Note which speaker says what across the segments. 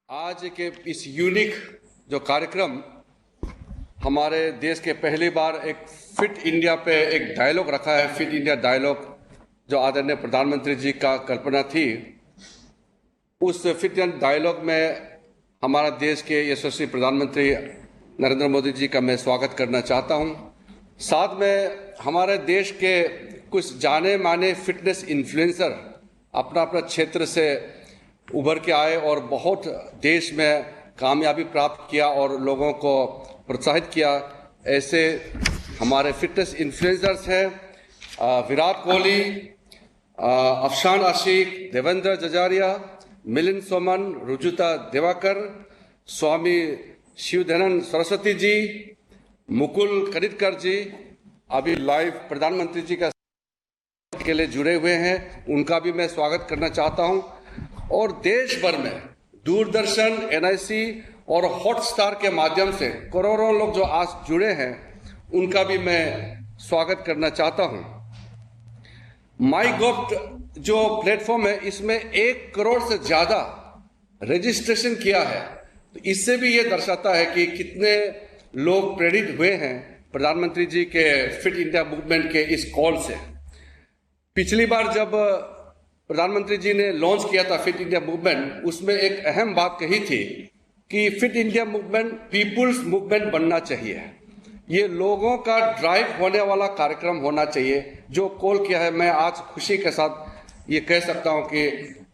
Speaker 1: आज के इस यूनिक जो कार्यक्रम हमारे देश के पहली बार एक फिट इंडिया पे एक डायलॉग रखा है, फिट इंडिया डायलॉग, जो आदरणीय प्रधानमंत्री जी का कल्पना थी। उस फिट इंडिया डायलॉग में हमारा देश के यशस्वी प्रधानमंत्री नरेंद्र मोदी जी का मैं स्वागत करना चाहता हूं। साथ में हमारे देश के कुछ जाने माने फिटनेस इन्फ्लुएंसर अपना अपना क्षेत्र से उभर के आए और बहुत देश में कामयाबी प्राप्त किया और लोगों को प्रोत्साहित किया। ऐसे हमारे फिटनेस इन्फ्लुएंसर्स हैं विराट कोहली, अफशान आशिक, देवेंद्र जजारिया, मिलिंद सोमन, रुजुता दिवाकर, स्वामी शिवधनन सरस्वती जी, मुकुल कनितकर जी अभी लाइव प्रधानमंत्री जी का के लिए जुड़े हुए हैं, उनका भी मैं स्वागत करना चाहता हूं। और देश भर में दूरदर्शन, एनआईसी और हॉटस्टार के माध्यम से करोड़ों लोग जो आज जुड़े हैं, उनका भी मैं स्वागत करना चाहता हूं। माई गॉव जो प्लेटफॉर्म है, इसमें 1 करोड़ से ज्यादा रजिस्ट्रेशन किया है। तो इससे भी ये दर्शाता है कि कितने लोग प्रेरित हुए हैं प्रधानमंत्री जी के फिट इंडिया मूवमेंट के इस कॉल से। पिछली बार जब प्रधानमंत्री जी ने लॉन्च किया था फिट इंडिया मूवमेंट, उसमें एक अहम बात कही थी कि fit India movement people's movement बनना चाहिए। ये लोगों का ड्राइव होने वाला कार्यक्रम होना चाहिए। जो कॉल किया है, मैं आज खुशी के साथ ये कह सकता हूं कि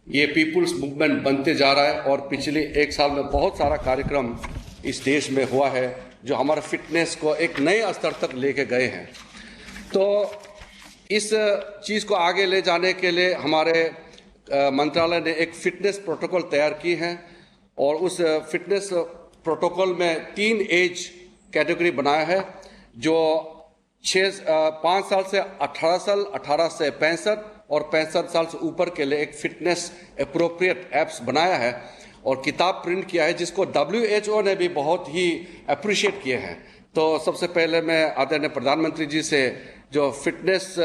Speaker 1: ये पीपुल्स मूवमेंट बनते जा रहा है। और पिछले 1 साल में बहुत सारा कार्यक्रम इस देश में हुआ है जो हमारे फिटनेस को एक नए स्तर तक लेके गए हैं। तो इस चीज़ को आगे ले जाने के लिए हमारे मंत्रालय ने एक फिटनेस प्रोटोकॉल तैयार की है और उस फिटनेस प्रोटोकॉल में 3 एज कैटेगरी बनाया है, जो 5 साल से 18 साल, 18 से 65 और 65 साल से ऊपर के लिए एक फिटनेस अप्रोप्रिएट एप्स बनाया है और किताब प्रिंट किया है, जिसको WHO ने भी बहुत ही अप्रिशिएट किए हैं। तो सबसे पहले मैं आदरणीय प्रधानमंत्री जी से जो फिटनेस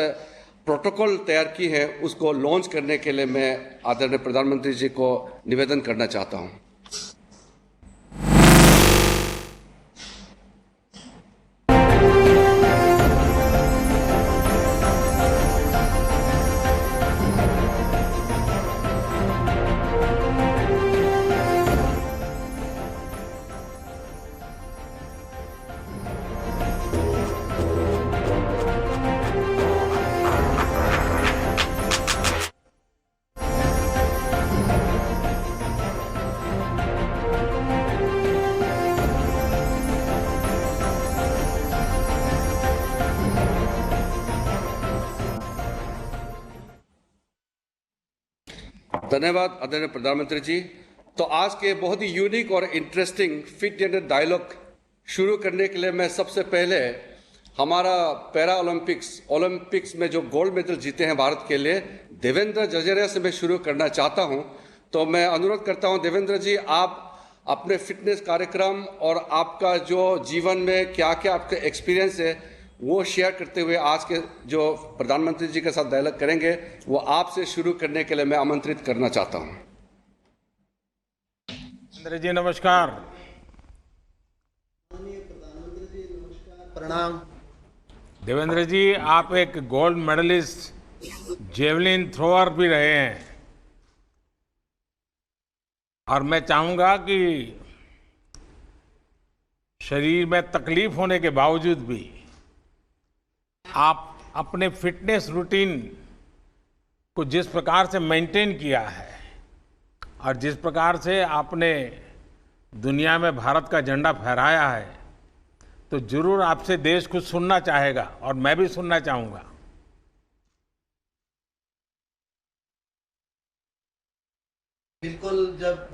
Speaker 1: प्रोटोकॉल तैयार की है, उसको लॉन्च करने के लिए मैं आदरणीय प्रधानमंत्री जी को निवेदन करना चाहता हूं। धन्यवाद आदरणीय प्रधानमंत्री जी। तो आज के बहुत ही यूनिक और इंटरेस्टिंग फिट इंडिया डायलॉग शुरू करने के लिए मैं सबसे पहले हमारा पैरा ओलंपिक्स में जो गोल्ड मेडल जीते हैं भारत के लिए, देवेंद्र जजारिया से मैं शुरू करना चाहता हूं। तो मैं अनुरोध करता हूं देवेंद्र जी, आप अपने फिटनेस कार्यक्रम और आपका जो जीवन में क्या क्या आपका एक्सपीरियंस है वो शेयर करते हुए आज के जो प्रधानमंत्री जी के साथ डायलॉग करेंगे, वो आपसे शुरू करने के लिए मैं आमंत्रित करना चाहता हूं।
Speaker 2: इंद्र जी नमस्कार।
Speaker 3: प्रधानमंत्री जी नमस्कार, प्रणाम।
Speaker 2: देवेंद्र जी, आप एक गोल्ड मेडलिस्ट जेवलिन थ्रोअर भी रहे हैं और मैं चाहूंगा कि शरीर में तकलीफ होने के बावजूद भी आप अपने फिटनेस रूटीन को जिस प्रकार से मेंटेन किया है और जिस प्रकार से आपने दुनिया में भारत का झंडा फहराया है, तो जरूर आपसे देश कुछ सुनना चाहेगा और मैं भी सुनना चाहूंगा।
Speaker 3: बिल्कुल। जब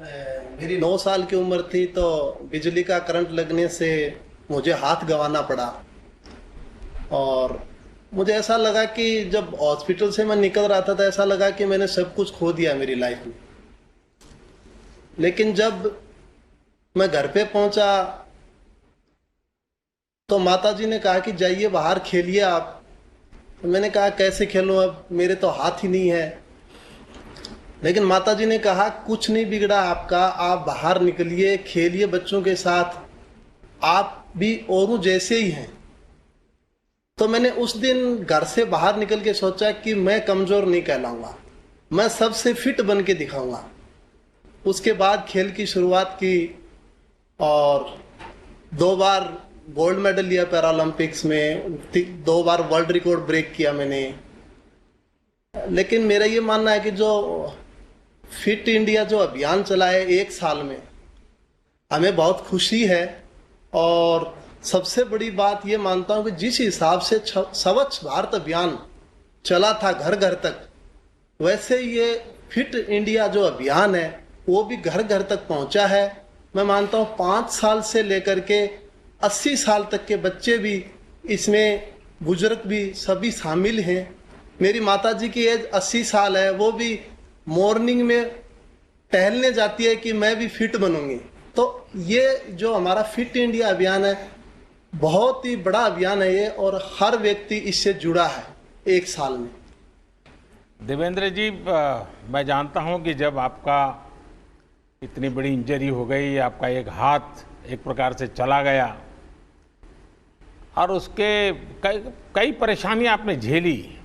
Speaker 3: मेरी 9 साल की उम्र थी तो बिजली का करंट लगने से मुझे हाथ गंवाना पड़ा और मुझे ऐसा लगा कि जब हॉस्पिटल से मैं निकल रहा था तो ऐसा लगा कि मैंने सब कुछ खो दिया मेरी लाइफ में। लेकिन जब मैं घर पे पहुंचा तो माताजी ने कहा कि जाइए बाहर खेलिए आप। तो मैंने कहा कैसे खेलूं, अब मेरे तो हाथ ही नहीं है। लेकिन माताजी ने कहा कुछ नहीं बिगड़ा आपका, आप बाहर निकलिए, खेलिए बच्चों के साथ, आप भी औरों जैसे ही हैं। तो मैंने उस दिन घर से बाहर निकल के सोचा कि मैं कमजोर नहीं कहलाऊंगा, मैं सबसे फिट बन के दिखाऊंगा। उसके बाद खेल की शुरुआत की और 2 बार गोल्ड मेडल लिया पैरालंपिक्स में, 2 बार वर्ल्ड रिकॉर्ड ब्रेक किया मैंने। लेकिन मेरा ये मानना है कि जो फिट इंडिया जो अभियान चला है 1 साल में, हमें बहुत खुशी है। और सबसे बड़ी बात ये मानता हूँ कि जिस हिसाब से स्वच्छ भारत अभियान चला था घर घर तक, वैसे ये फिट इंडिया जो अभियान है वो भी घर घर तक पहुंचा है। मैं मानता हूँ 5 साल से लेकर के 80 साल तक के बच्चे भी इसमें, बुजुर्ग भी, सभी शामिल हैं। मेरी माताजी की एज 80 साल है, वो भी मॉर्निंग में टहलने जाती है कि मैं भी फिट बनूंगी। तो ये जो हमारा फिट इंडिया अभियान है बहुत ही बड़ा अभियान है ये, और हर व्यक्ति इससे जुड़ा है 1 साल में।
Speaker 2: देवेंद्र जी, मैं जानता हूं कि जब आपका इतनी बड़ी इंजरी हो गई, आपका एक हाथ एक प्रकार से चला गया और उसके कई परेशानियां आपने झेली।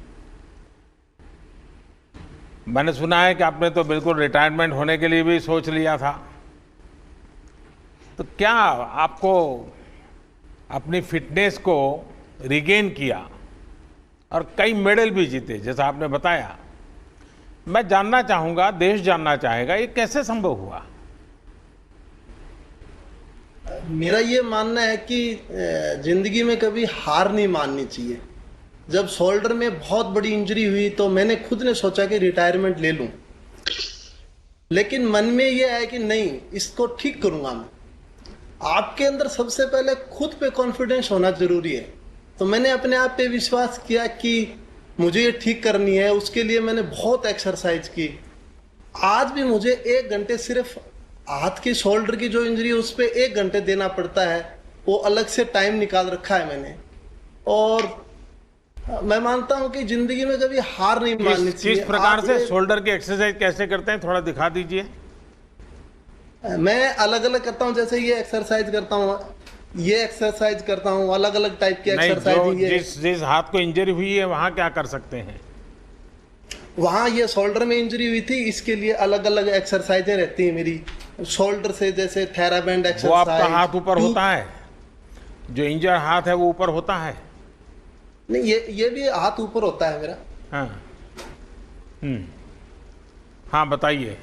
Speaker 2: मैंने सुना है कि आपने तो बिल्कुल रिटायरमेंट होने के लिए भी सोच लिया था। तो क्या आपको अपनी फिटनेस को रिगेन किया और कई मेडल भी जीते जैसा आपने बताया। मैं जानना चाहूंगा, देश जानना चाहेगा, ये कैसे संभव हुआ?
Speaker 3: मेरा ये मानना है कि जिंदगी में कभी हार नहीं माननी चाहिए। जब शोल्डर में बहुत बड़ी इंजरी हुई तो मैंने खुद ने सोचा कि रिटायरमेंट ले लूं, लेकिन मन में ये है कि नहीं, इसको ठीक करूंगा मैं। आपके अंदर सबसे पहले खुद पे कॉन्फिडेंस होना जरूरी है। तो मैंने अपने आप पे विश्वास किया कि मुझे ये ठीक करनी है। उसके लिए मैंने बहुत एक्सरसाइज की। आज भी मुझे 1 घंटे सिर्फ हाथ की शोल्डर की जो इंजरी है उस पर 1 घंटे देना पड़ता है, वो अलग से टाइम निकाल रखा है मैंने। और मैं मानता हूं कि जिंदगी में कभी हार नहीं माननी चाहिए।
Speaker 2: किस प्रकार से शोल्डर की एक्सरसाइज कैसे करते हैं, थोड़ा दिखा दीजिए।
Speaker 3: मैं अलग अलग करता हूं, जैसे ये एक्सरसाइज करता हूं, ये एक्सरसाइज करता हूं, अलग अलग टाइप की एक्सरसाइज।
Speaker 2: जिस हाथ को इंजरी हुई है वहां क्या कर सकते हैं?
Speaker 3: वहां ये शोल्डर में इंजरी हुई थी, इसके लिए अलग अलग एक्सरसाइजें रहती हैं मेरी। शोल्डर से जैसे थेराबैंड एक्सरसाइज।
Speaker 2: वो आपका हाथ ऊपर होता है, जो इंजर हाथ है वो ऊपर होता है?
Speaker 3: नहीं, ये भी हाथ ऊपर होता है मेरा।
Speaker 2: हाँ, हाँ बताइए।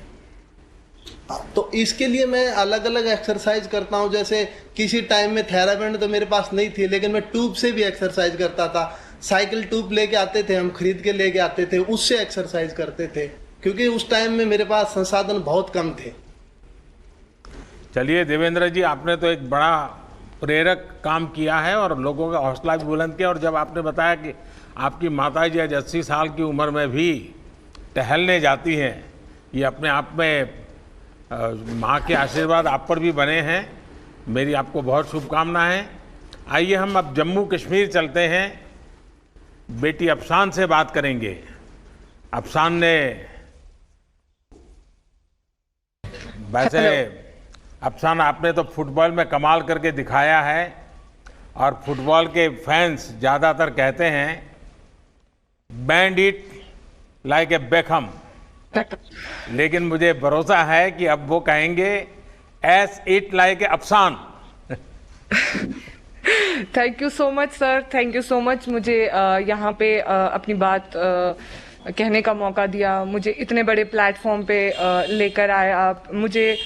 Speaker 3: तो इसके लिए मैं अलग अलग एक्सरसाइज करता हूं। जैसे किसी टाइम में थेराबैंड तो मेरे पास नहीं थी, लेकिन मैं ट्यूब से भी एक्सरसाइज करता था। साइकिल ट्यूब लेके आते थे, हम खरीद के लेके आते थे, उससे एक्सरसाइज करते थे, क्योंकि उस टाइम में मेरे पास संसाधन बहुत कम थे।
Speaker 2: चलिए देवेंद्र जी, आपने तो एक बड़ा प्रेरक काम किया है और लोगों का हौसला भी बुलंद किया। और जब आपने बताया कि आपकी माताजी आज 80 साल की उम्र में भी टहलने जाती हैं, ये अपने आप में माँ के आशीर्वाद आप पर भी बने हैं। मेरी आपको बहुत शुभकामनाएं। आइए हम अब जम्मू कश्मीर चलते हैं, बेटी अफसान से बात करेंगे। अफसान ने वैसे अफसान, आपने तो फुटबॉल में कमाल करके दिखाया है और फुटबॉल के फैंस ज़्यादातर कहते हैं band it like a Beckham, लेकिन मुझे भरोसा है कि अब वो कहेंगे S it like a Afsan.
Speaker 4: Thank you so much sir, thank you so much. मुझे यहाँ पे अपनी बात कहने का मौका दिया, मुझे इतने बड़े प्लेटफॉर्म पे लेकर आए आप। मुझे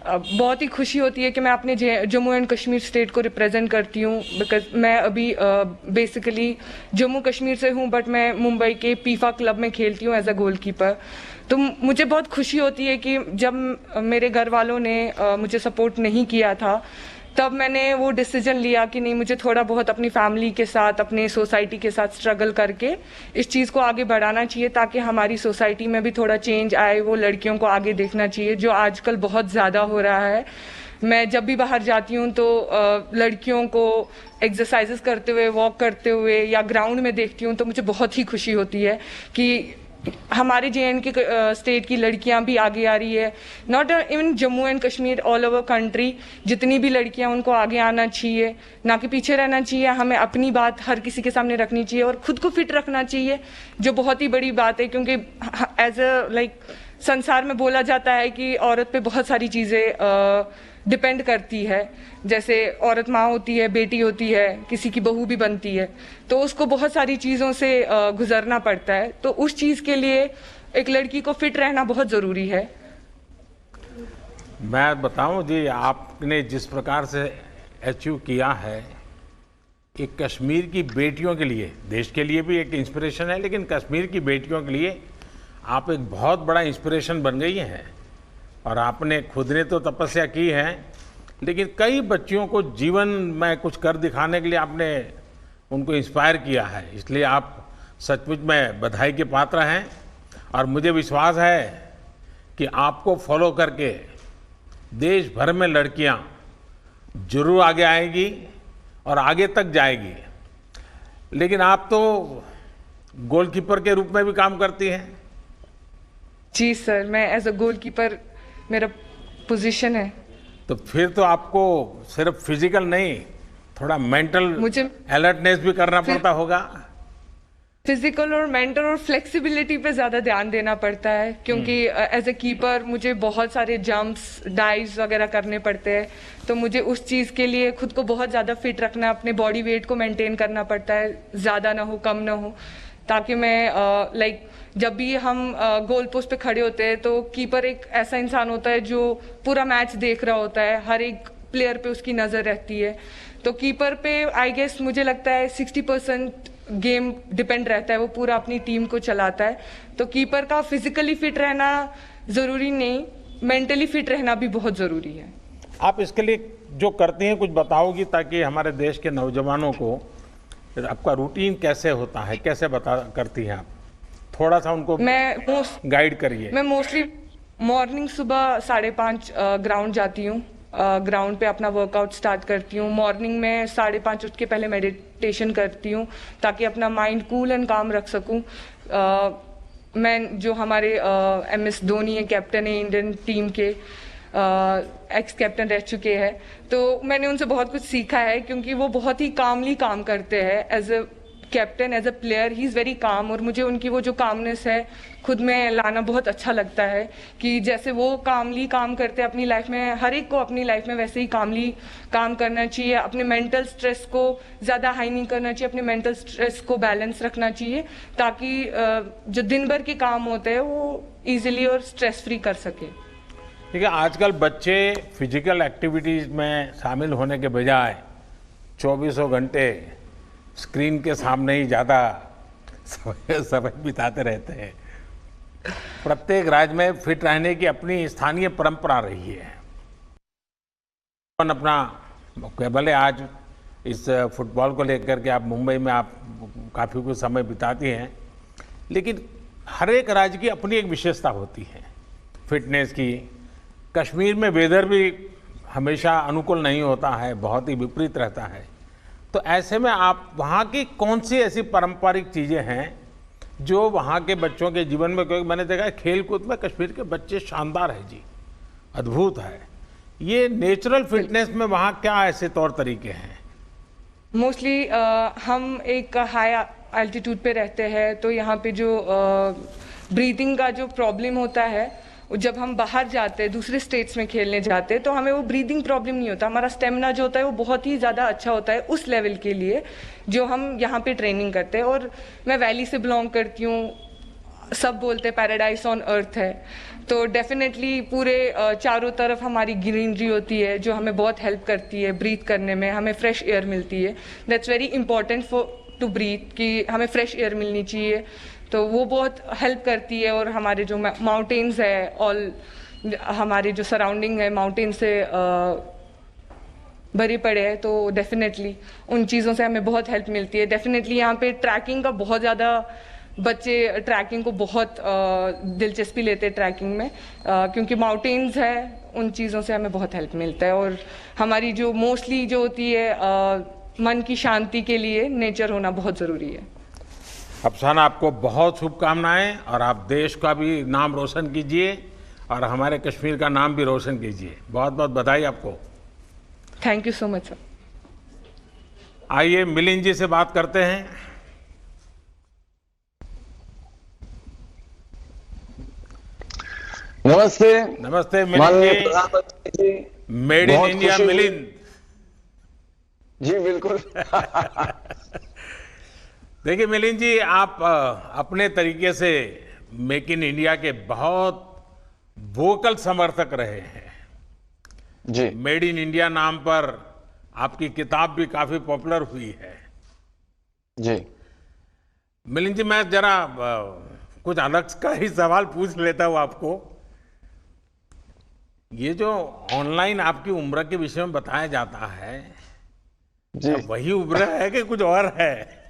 Speaker 4: बहुत ही खुशी होती है कि मैं अपने जम्मू एंड कश्मीर स्टेट को रिप्रेजेंट करती हूँ। बिकॉज मैं अभी बेसिकली जम्मू कश्मीर से हूँ, बट मैं मुंबई के पीफा क्लब में खेलती हूँ एज अ गोलकीपर। तो मुझे बहुत खुशी होती है कि जब मेरे घर वालों ने मुझे सपोर्ट नहीं किया था, तब मैंने वो डिसीजन लिया कि नहीं, मुझे थोड़ा बहुत अपनी फैमिली के साथ, अपने सोसाइटी के साथ स्ट्रगल करके इस चीज़ को आगे बढ़ाना चाहिए, ताकि हमारी सोसाइटी में भी थोड़ा चेंज आए। वो लड़कियों को आगे देखना चाहिए, जो आजकल बहुत ज़्यादा हो रहा है। मैं जब भी बाहर जाती हूँ तो लड़कियों को एक्सरसाइजेस करते हुए, वॉक करते हुए या ग्राउंड में देखती हूँ, तो मुझे बहुत ही खुशी होती है कि हमारे JNK स्टेट की लड़कियां भी आगे आ रही है, not even Jammu and Kashmir, all over country जितनी भी लड़कियां उनको आगे आना चाहिए, ना कि पीछे रहना चाहिए। हमें अपनी बात हर किसी के सामने रखनी चाहिए और खुद को फिट रखना चाहिए, जो बहुत ही बड़ी बात है, क्योंकि एज अ संसार में बोला जाता है कि औरत पे बहुत सारी चीज़ें डिपेंड करती है, जैसे औरत माँ होती है, बेटी होती है, किसी की बहू भी बनती है, तो उसको बहुत सारी चीज़ों से गुजरना पड़ता है। तो उस चीज़ के लिए एक लड़की को फिट रहना बहुत ज़रूरी है।
Speaker 2: मैं बताऊं जी, आपने जिस प्रकार से अचीव किया है, एक कश्मीर की बेटियों के लिए, देश के लिए भी एक इंस्पिरेशन है, लेकिन कश्मीर की बेटियों के लिए आप एक बहुत बड़ा इंस्पिरेशन बन गई हैं। और आपने खुद ने तो तपस्या की है, लेकिन कई बच्चियों को जीवन में कुछ कर दिखाने के लिए आपने उनको इंस्पायर किया है, इसलिए आप सचमुच में बधाई के पात्र हैं। और मुझे विश्वास है कि आपको फॉलो करके देश भर में लड़कियां जरूर आगे आएंगी और आगे तक जाएगी। लेकिन आप तो गोलकीपर के रूप में भी काम करती हैं।
Speaker 4: जी सर, मैं एज अ गोलकीपर मेरा पोजीशन है।
Speaker 2: तो फिर तो आपको सिर्फ फिजिकल नहीं, थोड़ा मेंटल
Speaker 4: मुझे
Speaker 2: अलर्टनेस भी करना पड़ता होगा।
Speaker 4: फिजिकल और मेंटल और फ्लेक्सिबिलिटी पे ज़्यादा ध्यान देना पड़ता है, क्योंकि एज ए कीपर मुझे बहुत सारे जंप्स, डाइव्स वगैरह करने पड़ते हैं, तो मुझे उस चीज़ के लिए खुद को बहुत ज़्यादा फिट रखना, अपने बॉडी वेट को मेंटेन करना पड़ता है, ज़्यादा ना हो कम ना हो, ताकि मैं जब भी हम गोल पोस्ट पे खड़े होते हैं तो कीपर एक ऐसा इंसान होता है जो पूरा मैच देख रहा होता है, हर एक प्लेयर पे उसकी नज़र रहती है। तो कीपर पे आई गेस मुझे लगता है 60% गेम डिपेंड रहता है, वो पूरा अपनी टीम को चलाता है। तो कीपर का फिजिकली फिट रहना ज़रूरी नहीं, मेंटली फिट रहना भी बहुत ज़रूरी है।
Speaker 2: आप इसके लिए जो करती हैं कुछ बताओगी, ताकि हमारे देश के नौजवानों को आपका रूटीन कैसे होता है, कैसे करती हैं आप, थोड़ा सा उनको गाइड करिए।
Speaker 4: मैं मोस्टली मॉर्निंग सुबह 5:30 ग्राउंड जाती हूँ, ग्राउंड पे अपना वर्कआउट स्टार्ट करती हूँ। मॉर्निंग में 5:30 उठ के पहले मेडिटेशन करती हूँ, ताकि अपना माइंड कूल एंड काम रख सकूँ। मैं जो हमारे MS धोनी है, कैप्टन है इंडियन टीम के, एक्स कैप्टन रह चुके हैं, तो मैंने उनसे बहुत कुछ सीखा है, क्योंकि वो बहुत ही कामली काम करते हैं। As a captain, as a player, he is very calm, और मुझे उनकी वो जो कामनेस है खुद में लाना बहुत अच्छा लगता है, कि जैसे वो कामली काम करते हैं अपनी लाइफ में, हर एक को अपनी लाइफ में वैसे ही कामली काम करना चाहिए। अपने मेंटल स्ट्रेस को ज़्यादा हाई नहीं करना चाहिए, अपने मेंटल स्ट्रेस को बैलेंस रखना चाहिए, ताकि जो दिन भर के काम होते हैं वो ईजिली और स्ट्रेस फ्री कर सके।
Speaker 2: देखिए, आजकल बच्चे फिजिकल एक्टिविटीज़ में शामिल होने के बजाय 24 घंटे स्क्रीन के सामने ही ज़्यादा समय बिताते रहते हैं। प्रत्येक राज्य में फिट रहने की अपनी स्थानीय परंपरा रही है। अपना भले आज इस फुटबॉल को लेकर के आप मुंबई में आप काफ़ी कुछ समय बिताती हैं, लेकिन हर एक राज्य की अपनी एक विशेषता होती है फिटनेस की। कश्मीर में वेदर भी हमेशा अनुकूल नहीं होता है, बहुत ही विपरीत रहता है। तो ऐसे में आप वहाँ की कौन सी ऐसी पारंपरिक चीज़ें हैं जो वहाँ के बच्चों के जीवन में, क्योंकि मैंने देखा है खेल कूद में कश्मीर के बच्चे शानदार है जी, अद्भुत है। ये नेचुरल फिटनेस में वहाँ क्या ऐसे तौर तरीके हैं?
Speaker 4: मोस्टली हम एक हाई एल्टीट्यूड पे रहते हैं, तो यहाँ पे जो ब्रीदिंग का जो प्रॉब्लम होता है, जब हम बाहर जाते हैं, दूसरे स्टेट्स में खेलने जाते हैं, तो हमें वो ब्रीदिंग प्रॉब्लम नहीं होता। हमारा स्टेमिना जो होता है वो बहुत ही ज़्यादा अच्छा होता है उस लेवल के लिए जो हम यहाँ पे ट्रेनिंग करते हैं। और मैं वैली से बिलोंग करती हूँ, सब बोलते हैं पैराडाइज ऑन अर्थ है, तो डेफिनेटली पूरे चारों तरफ हमारी ग्रीनरी होती है जो हमें बहुत हेल्प करती है ब्रीथ करने में, हमें फ्रेश एयर मिलती है। That's very important for to breathe, कि हमें फ्रेश एयर मिलनी चाहिए, तो वो बहुत हेल्प करती है। और हमारे जो माउंटेन्स है, ऑल हमारे जो सराउंडिंग है माउंटेन से भरे पड़े हैं, तो डेफिनेटली उन चीज़ों से हमें बहुत हेल्प मिलती है। डेफिनेटली यहाँ पे ट्रैकिंग का बहुत ज़्यादा, बच्चे ट्रैकिंग को बहुत दिलचस्पी लेते हैं ट्रैकिंग में, क्योंकि माउंटेन्स है, उन चीज़ों से हमें बहुत हेल्प मिलता है। और हमारी जो मोस्टली जो होती है मन की शांति के लिए नेचर होना बहुत ज़रूरी है।
Speaker 2: अफसान, आपको बहुत शुभकामनाएं और आप देश का भी नाम रोशन कीजिए और हमारे कश्मीर का नाम भी रोशन कीजिए। बहुत बहुत बधाई आपको।
Speaker 4: Thank you so much sir.
Speaker 2: आइए मिलिंद जी से बात करते हैं।
Speaker 5: नमस्ते।
Speaker 2: नमस्ते मिलिंद
Speaker 5: माननीय
Speaker 2: जी।
Speaker 5: प्रधानमंत्री जी,
Speaker 2: मेड इन
Speaker 5: बहुत
Speaker 2: इंडिया
Speaker 5: खुशी हुई।
Speaker 2: मिलिंद।
Speaker 5: जी बिल्कुल।
Speaker 2: देखिए मिलिंद जी, आप अपने तरीके से मेक इन इंडिया के बहुत वोकल समर्थक रहे हैं।
Speaker 5: जी
Speaker 2: मेड इन इंडिया नाम पर आपकी किताब भी काफी पॉपुलर हुई है।
Speaker 5: जी
Speaker 2: मिलिंद जी, मैं जरा कुछ अलग का ही सवाल पूछ लेता हूँ आपको। ये जो ऑनलाइन आपकी उम्र के विषय में बताया जाता है,
Speaker 5: जी
Speaker 2: क्या वही उम्र है कि कुछ और है?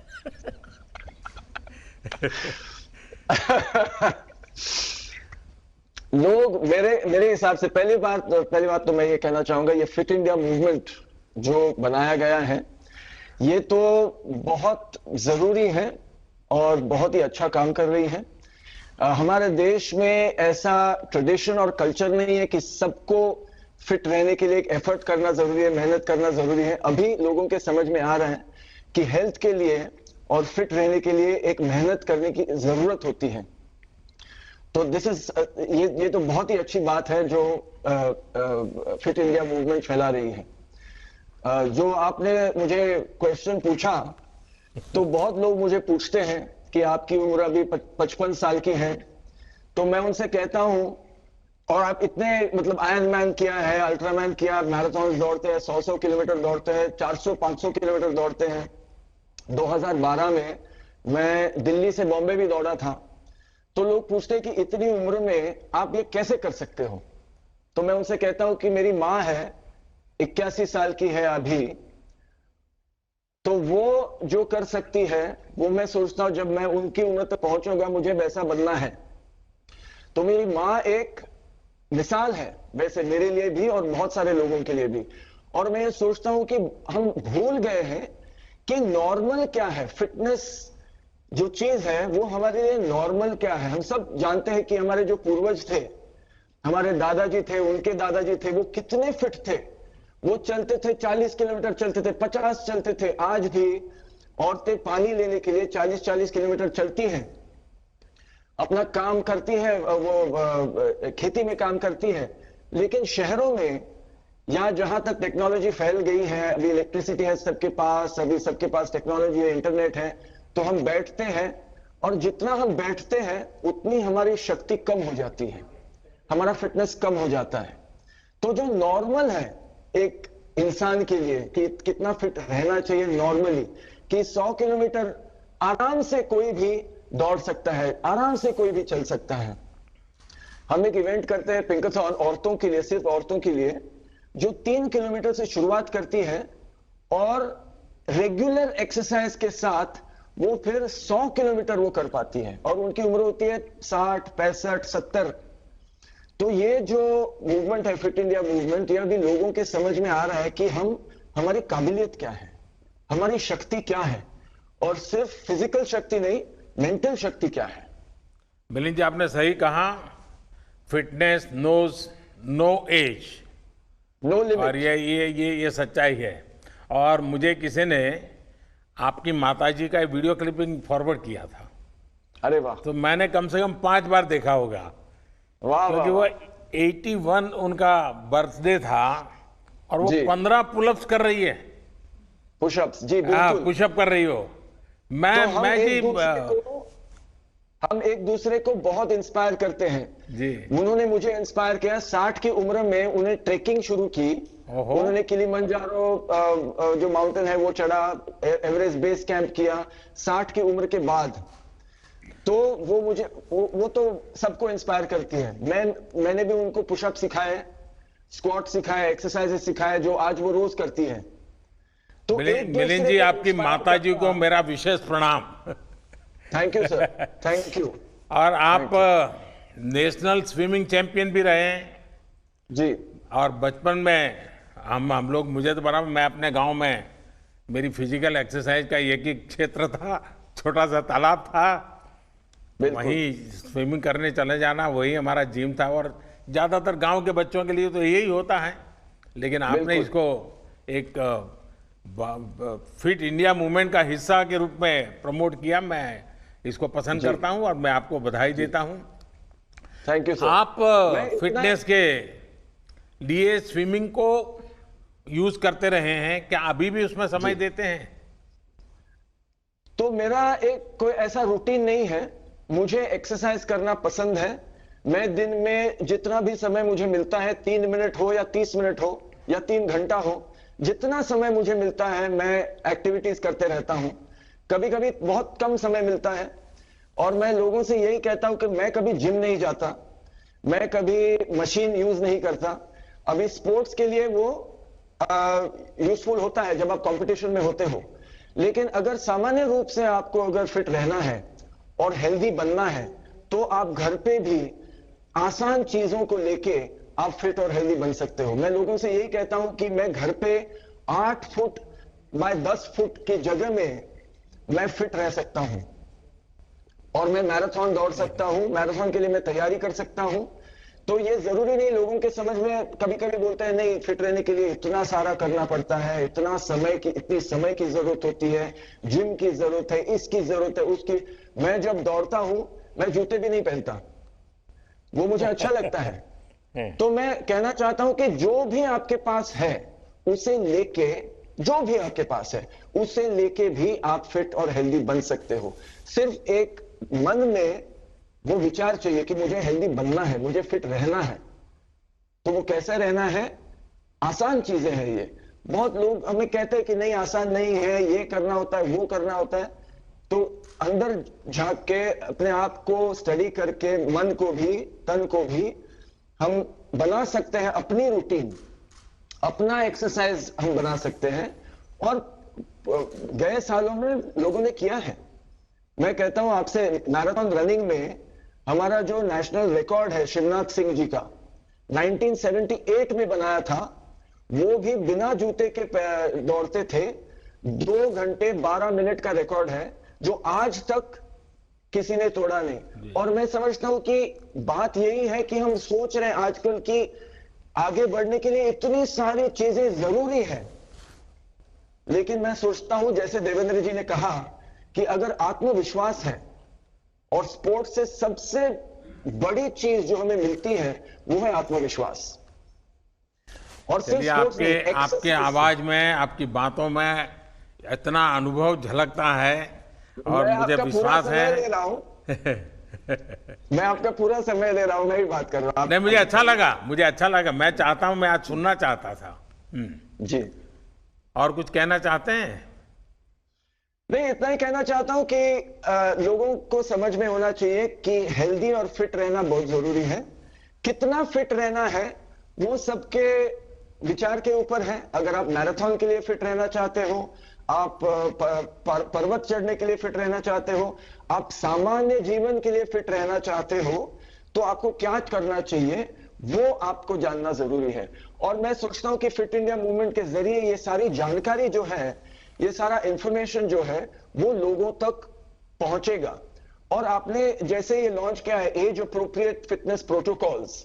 Speaker 5: लोग मेरे हिसाब से पहली बात तो मैं ये कहना चाहूंगा, ये फिट इंडिया मूवमेंट जो बनाया गया है ये तो बहुत जरूरी है और बहुत ही अच्छा काम कर रही है। हमारे देश में ऐसा ट्रेडिशन और कल्चर नहीं है कि सबको फिट रहने के लिए एक एफर्ट करना जरूरी है, मेहनत करना जरूरी है। अभी लोगों के समझ में आ रहा है कि हेल्थ के लिए और फिट रहने के लिए एक मेहनत करने की जरूरत होती है। तो ये तो बहुत ही अच्छी बात है जो फिट इंडिया मूवमेंट फैला रही है। जो आपने मुझे क्वेश्चन पूछा, तो बहुत लोग मुझे पूछते हैं कि आपकी उम्र अभी 55 साल की है, तो मैं उनसे कहता हूं, और आप इतने मतलब आयरन मैन किया है, अल्ट्रामैन किया, मैराथन दौड़ते हैं, 100 किलोमीटर दौड़ते हैं, 400-500 किलोमीटर दौड़ते हैं। 2012 में मैं दिल्ली से बॉम्बे भी दौड़ा था। तो लोग पूछते हैं कि इतनी उम्र में आप ये कैसे कर सकते हो? तो मैं उनसे कहता हूं कि मेरी माँ है, 81 साल की है अभी, तो वो जो कर सकती है वो मैं सोचता हूं जब मैं उनकी उम्र तक पहुंचूंगा मुझे वैसा बनना है। तो मेरी माँ एक मिसाल है वैसे मेरे लिए भी और बहुत सारे लोगों के लिए भी। और मैं ये सोचता हूं कि हम भूल गए हैं कि नॉर्मल क्या है। फिटनेस जो चीज है वो हमारे लिए नॉर्मल क्या है। हम सब जानते हैं कि हमारे जो पूर्वज थे, हमारे दादाजी थे, उनके दादाजी थे, वो कितने फिट थे। वो चलते थे, 40 किलोमीटर चलते थे, 50 चलते थे। आज भी औरतें पानी लेने के लिए 40-40 किलोमीटर चलती हैं, अपना काम करती है, वो खेती में काम करती है। लेकिन शहरों में या जहां तक टेक्नोलॉजी फैल गई है, अभी इलेक्ट्रिसिटी है सबके पास, अभी सबके पास टेक्नोलॉजी है, इंटरनेट है, तो हम बैठते हैं और जितना हम बैठते हैं उतनी हमारी शक्ति कम हो जाती है, हमारा फिटनेस कम हो जाता है। तो जो नॉर्मल है एक इंसान के लिए कि कितना फिट रहना चाहिए नॉर्मली, कि 100 किलोमीटर आराम से कोई भी दौड़ सकता है, आराम से कोई भी चल सकता है। हम एक इवेंट करते हैं पिंकाथॉन औरतों के लिए, सिर्फ औरतों के लिए, जो 3 किलोमीटर से शुरुआत करती है और रेगुलर एक्सरसाइज के साथ वो फिर 100 किलोमीटर वो कर पाती है और उनकी उम्र होती है 60, 65, 70। तो ये जो मूवमेंट है फिट इंडिया मूवमेंट, ये अभी लोगों के समझ में आ रहा है कि हमारी काबिलियत क्या है, हमारी शक्ति क्या है, और सिर्फ फिजिकल शक्ति नहीं, मेंटल शक्ति क्या है।
Speaker 2: मिलिंद जी, आपने सही कहा, fitness knows no age,
Speaker 5: no
Speaker 2: और
Speaker 5: लिमिट।
Speaker 2: ये सच्चाई है। और मुझे किसी ने आपकी माताजी का वीडियो क्लिपिंग फॉरवर्ड किया था,
Speaker 5: अरे वाह,
Speaker 2: तो मैंने कम से कम 5 बार देखा होगा,
Speaker 5: वाह
Speaker 2: क्योंकि
Speaker 5: वाह,
Speaker 2: वो 81 उनका बर्थडे था और वो
Speaker 5: जी।
Speaker 2: 15 पुलअप्स कर रही है।
Speaker 5: पुशअप्स, जी
Speaker 2: हाँ,
Speaker 5: बिल्कुल।
Speaker 2: पुशअप कर रही हो।
Speaker 5: तो
Speaker 2: मैं जी
Speaker 5: हम एक दूसरे को बहुत इंस्पायर करते हैं।
Speaker 2: जी।
Speaker 5: उन्होंने मुझे इंस्पायर किया। 60 की उम्र में उन्हें ट्रेकिंग शुरू की।
Speaker 2: ओहो।
Speaker 5: उन्होंने किलिमंजारो जो माउंटेन है वो चढ़ा, एवरेस्ट बेस कैंप किया 60 की उम्र के बाद। तो वो मुझे वो तो सबको इंस्पायर करती है। मैंने भी उनको पुशअप सिखाए, स्क्वाट सिखाए, एक्सरसाइजेस सिखाए, जो आज वो रोज करती है। तो
Speaker 2: मिलिंद जी, आपकी माता जी को मेरा विशेष प्रणाम।
Speaker 5: Thank you sir, thank you.
Speaker 2: और आप नेशनल स्विमिंग चैंपियन भी रहे हैं।
Speaker 5: जी
Speaker 2: और बचपन में हम लोग, मुझे तो बड़ा, मैं अपने गांव में, मेरी फिजिकल एक्सरसाइज का एक ही क्षेत्र था, छोटा सा तालाब था,
Speaker 5: बिल्कुल।
Speaker 2: वहीं स्विमिंग करने चले जाना, वही हमारा जिम था। और ज़्यादातर गांव के बच्चों के लिए तो यही होता है, लेकिन आपने
Speaker 5: बिल्कुल।
Speaker 2: इसको एक फिट इंडिया मूवमेंट का हिस्सा के रूप में प्रमोट किया। मैं इसको पसंद करता हूं और मैं आपको बधाई देता हूं।
Speaker 5: Thank you sir.
Speaker 2: आप
Speaker 5: मैं इतना-
Speaker 2: फिटनेस के लिए स्विमिंग को यूज करते रहे हैं, क्या अभी भी उसमें समय देते हैं?
Speaker 5: तो मेरा एक कोई ऐसा रूटीन नहीं है। मुझे एक्सरसाइज करना पसंद है। मैं दिन में जितना भी समय मुझे मिलता है, 3 मिनट हो या 30 मिनट हो या 3 घंटा हो, जितना समय मुझे मिलता है मैं एक्टिविटीज करते रहता हूं। कभी कभी बहुत कम समय मिलता है और मैं लोगों से यही कहता हूं कि मैं कभी जिम नहीं जाता, मैं कभी मशीन यूज नहीं करता। अभी स्पोर्ट्स के लिए वो यूजफुल होता है जब आप कंपटीशन में होते हो, लेकिन अगर सामान्य रूप से आपको अगर फिट रहना है और हेल्दी बनना है तो आप घर पे भी आसान चीजों को लेके आप फिट और हेल्दी बन सकते हो। मैं लोगों से यही कहता हूं कि मैं घर पे 8 फुट बाय 10 फुट की जगह में मैं फिट रह सकता हूं और मैं मैराथन दौड़ सकता हूं, मैराथन के लिए मैं तैयारी कर सकता हूं। तो ये जरूरी नहीं, लोगों के समझ में कभी कभी बोलते हैं नहीं फिट रहने के लिए इतना सारा करना पड़ता है, इतना समय की इतनी समय की जरूरत होती है, जिम की जरूरत है, इसकी जरूरत है, उसकी। मैं जब दौड़ता हूं मैं जूते भी नहीं पहनता, वो मुझे अच्छा लगता है। तो मैं कहना चाहता हूं कि जो भी आपके पास है उसे लेके, जो भी आपके पास है उसे लेके भी आप फिट और हेल्दी बन सकते हो। सिर्फ एक मन में वो विचार चाहिए कि मुझे हेल्दी बनना है, मुझे फिट रहना है। तो वो कैसे रहना है? आसान चीजें हैं ये। बहुत लोग हमें कहते हैं कि नहीं आसान नहीं है, ये करना होता है, वो करना होता है। तो अंदर झांक के अपने आप को स्टडी करके मन को भी तन को भी हम बना सकते हैं अपनी रूटीन, अपना एक्सरसाइज हम बना सकते हैं। और गए सालों में लोगों ने किया है। मैं कहता हूं आपसे, मैराथन रनिंग में हमारा जो नेशनल रिकॉर्ड है शिवनाथ सिंह जी का 1978 में बनाया था, वो भी बिना जूते के दौड़ते थे। 2 घंटे 12 मिनट का रिकॉर्ड है जो आज तक किसी ने तोड़ा नहीं। और मैं समझता हूं कि बात यही है कि हम सोच रहे हैं आजकल की आगे बढ़ने के लिए इतनी सारी चीजें जरूरी है, लेकिन मैं सोचता हूं जैसे देवेंद्र जी ने कहा कि अगर आत्मविश्वास है, और स्पोर्ट्स से सबसे बड़ी चीज जो हमें मिलती है वो है आत्मविश्वास। और
Speaker 2: चलिए, आपके आवाज में, आपकी बातों में इतना अनुभव झलकता है और मुझे विश्वास है।
Speaker 5: मैं आपका पूरा समय ले रहा हूं, मैं भी बात कर रहा हूं।
Speaker 2: नहीं, मुझे अच्छा लगा। मैं चाहता हूं, मैं आज सुनना चाहता था।
Speaker 5: जी,
Speaker 2: और कुछ कहना चाहते हैं?
Speaker 5: नहीं, इतना ही कहना चाहता हूं कि लोगों को समझ में होना चाहिए कि हेल्दी और फिट रहना बहुत जरूरी है। कितना फिट रहना है वो सबके विचार के ऊपर है। अगर आप मैराथन के लिए फिट रहना चाहते हो, आप पर्वत चढ़ने के लिए फिट रहना चाहते हो, आप सामान्य जीवन के लिए फिट रहना चाहते हो, तो आपको क्या करना चाहिए वो आपको जानना जरूरी है। और मैं सोचता हूं कि फिट इंडिया मूवमेंट के जरिए ये सारी जानकारी जो है, ये सारा इंफॉर्मेशन जो है वो लोगों तक पहुंचेगा। और आपने जैसे ये लॉन्च किया है एज अप्रोप्रिएट फिटनेस प्रोटोकॉल्स,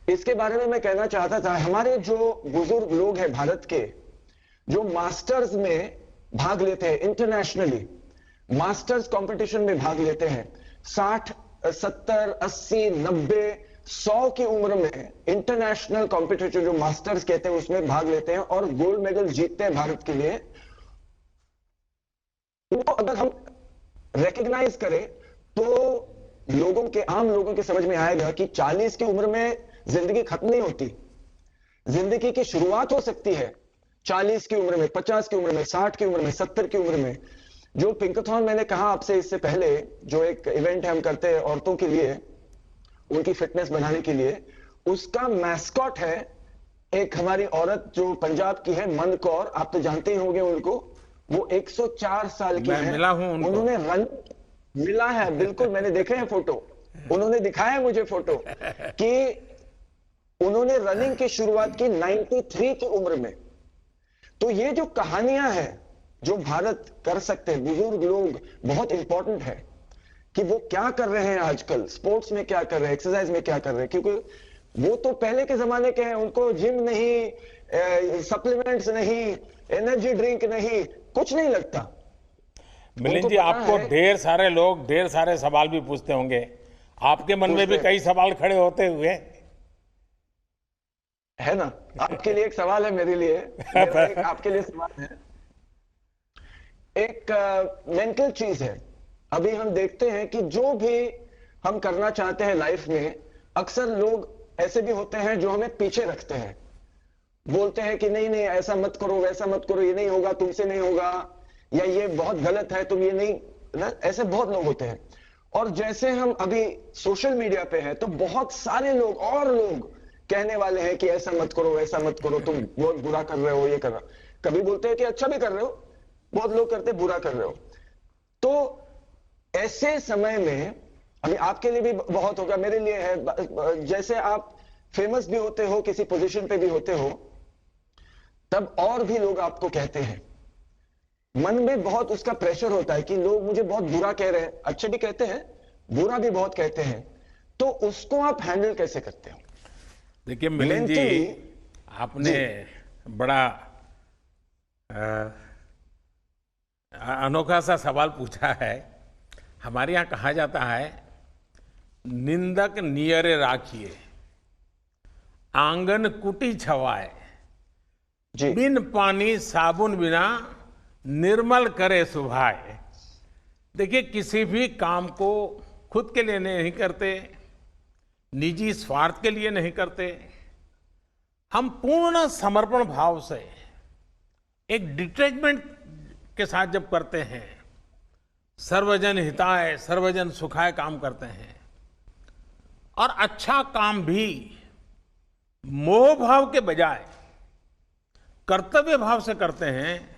Speaker 5: इसके बारे में मैं कहना चाहता था। हमारे जो बुजुर्ग लोग हैं भारत के, जो मास्टर्स में भाग लेते हैं, इंटरनेशनली मास्टर्स कंपटीशन में भाग लेते हैं, 60, 70, 80, 90, 100 की उम्र में इंटरनेशनल कॉम्पिटिशन जो मास्टर्स कहते हैं उसमें भाग लेते हैं और गोल्ड मेडल जीतते हैं भारत के लिए। तो अगर हम रिकॉग्नाइज करें तो आम लोगों के समझ में आएगा कि 40 की उम्र में जिंदगी खत्म नहीं होती, जिंदगी की शुरुआत हो सकती है 40 की उम्र में, 50 की उम्र में, 60 की उम्र में, 70 की उम्र में। जो पिंकाथॉन मैंने कहा आपसे इससे पहले, जो एक इवेंट हम करते हैं औरतों के लिए, उनकी फिटनेस बढ़ाने के लिए, उसका मैस्कॉट है एक हमारी औरत जो पंजाब की है, मन कौर, आप तो जानते ही होंगे उनको। वो 104 साल की है।
Speaker 2: मिला हूं उनको।
Speaker 5: उन्होंने मिला है, बिल्कुल, मैंने देखे हैं फोटो, उन्होंने दिखाया है मुझे फोटो कि उन्होंने रनिंग की शुरुआत की 93 की उम्र में। तो ये जो कहानियां हैं जो भारत कर सकते हैं, बुजुर्ग लोग बहुत इंपॉर्टेंट है कि वो क्या कर रहे हैं आजकल, स्पोर्ट्स में क्या कर रहे हैं, एक्सरसाइज में क्या कर रहे हैं, क्योंकि वो तो पहले के जमाने के हैं, उनको जिम नहीं, सप्लीमेंट्स नहीं, एनर्जी ड्रिंक नहीं, कुछ नहीं लगता।
Speaker 2: मिलिंद जी,
Speaker 5: पता
Speaker 2: आपको
Speaker 5: है-
Speaker 2: ढेर सारे लोग ढेर सारे सवाल भी पूछते होंगे, आपके मन में भी
Speaker 5: पूछते
Speaker 2: कई सवाल खड़े होते हुए
Speaker 5: है ना। आपके लिए एक सवाल है, मेरे लिए मेरा एक आपके लिए सवाल है। एक मेंटल चीज है। अभी हम देखते हैं कि जो भी हम करना चाहते हैं लाइफ में, अक्सर लोग ऐसे भी होते हैं जो हमें पीछे रखते हैं, बोलते हैं कि नहीं नहीं ऐसा मत करो, वैसा मत करो, ये नहीं होगा, तुमसे नहीं होगा, या ये बहुत गलत है, तुम ये नहीं ना, ऐसे बहुत लोग होते हैं। और जैसे हम अभी सोशल मीडिया पे हैं तो बहुत सारे लोग और लोग कहने वाले हैं कि ऐसा मत करो, ऐसा मत करो, तुम बहुत बुरा कर रहे हो, ये कर रहे हो। कभी बोलते हैं कि अच्छा भी कर रहे हो, बहुत लोग करते हैं बुरा कर रहे हो। तो ऐसे समय में अभी आपके लिए भी बहुत होगा, मेरे लिए है, जैसे आप फेमस भी होते हो, किसी पोजीशन पे भी होते हो, तब और भी लोग आपको कहते हैं, मन में बहुत उसका प्रेशर होता है कि लोग मुझे बहुत बुरा कह रहे हैं, अच्छे भी कहते हैं, बुरा भी बहुत कहते हैं, तो उसको आप हैंडल कैसे करते हो?
Speaker 2: देखिए मिलिंद जी,
Speaker 5: Mentally-
Speaker 2: आपने बड़ा अनोखा सा सवाल पूछा है। हमारे यहाँ कहा जाता है, निंदक नियरे राखिए, आंगन कुटी छवाए,
Speaker 5: जी
Speaker 2: बिन पानी साबुन बिना निर्मल करे सुभाए। देखिए, किसी भी काम को खुद के लिए नहीं करते, निजी स्वार्थ के लिए नहीं करते, हम पूर्ण समर्पण भाव से एक डिटैचमेंट के साथ जब करते हैं, सर्वजन हिताय सर्वजन सुखाय काम करते हैं, और अच्छा काम भी मोह भाव के बजाय कर्तव्य भाव से करते हैं,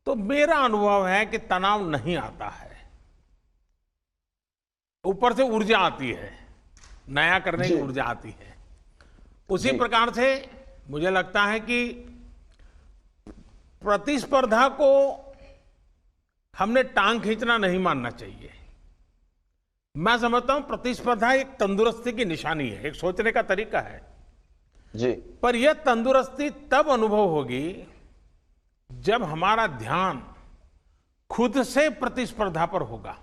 Speaker 2: तो मेरा अनुभव है कि तनाव नहीं आता है, ऊपर से ऊर्जा आती है, नया करने की
Speaker 5: जी।
Speaker 2: ऊर्जा आती है। उसी
Speaker 5: जी।
Speaker 2: प्रकार से मुझे लगता है कि प्रतिस्पर्धा को हमने टांग खींचना नहीं मानना चाहिए। मैं समझता हूं प्रतिस्पर्धा एक तंदुरुस्ती की निशानी है, एक सोचने का तरीका है,
Speaker 5: जी
Speaker 2: पर यह तंदुरुस्ती तब अनुभव होगी जब हमारा ध्यान खुद से प्रतिस्पर्धा पर होगा।